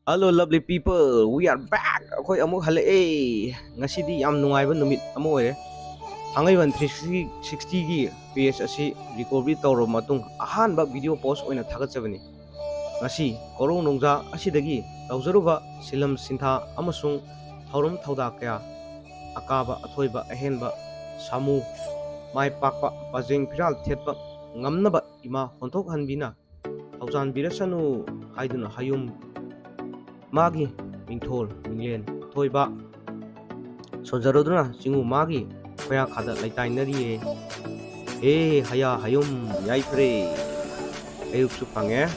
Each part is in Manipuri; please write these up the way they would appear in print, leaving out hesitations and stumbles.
Hello lovely people, we are back. Akhoi amuk halae. Ngasidi yam nungaiba numit ama oire. Thangmeiband 360 gi page asi recovery tawro matung ahanba video post oina thagatchabani. Ngasi korou nongja ashidage toujaruba sinlam shintha amasung thouram thouda kaya akaba Athoiba ahenba shamu maipakpa pajeng firal thetpa ngamnaba Ema Khuthokhanbi na thoujanbirasanu haiduna hayum magi mingthol minglen Athoiba sonjaroduna jingu magi khoya khada laitainari Hei Haya Hayum yaipre ayuk su pange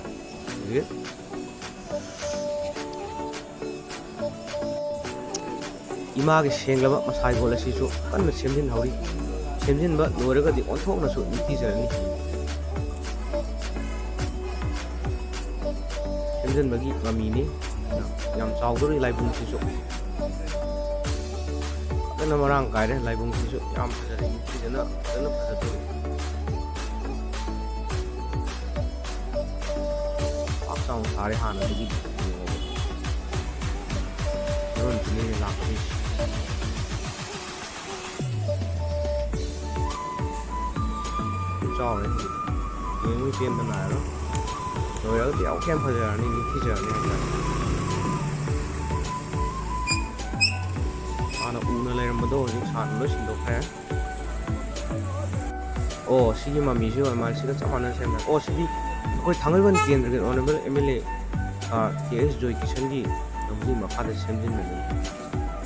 imagi senglaba masai gola sisu kanna semjin hauri semjin ba noraga di onthok na su niti jarani semjin bagi ngamini yang chaudori laibung sisu kana marang kai de laibung sisu yam phajari niti jana kana phajatu apsang sare hana di ron tini lakhi cho đấy những phim bên này đó rồi ở đéo kem phải giờ nên khi giờ này nó u nó lên một đôi những sản nó xin được phép ô xí mà mình chưa mà xí cái chắc anh xem này ô xí đi coi Thangmeiband kiên rồi cái honorable MLA KS rồi cái chân gì đồng gì mà phát được xem trên mình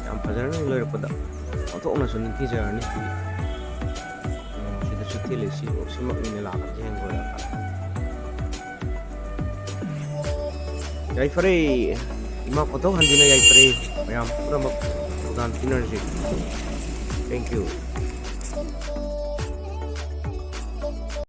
làm phải giờ này lời được đó nó thôi là số những khi giờ này Tilisi simak ini lah yang gue dapat. Yai free, Ema Khuthokhanbi na yai free. Mayam, pura mag, udan energy. Thank you.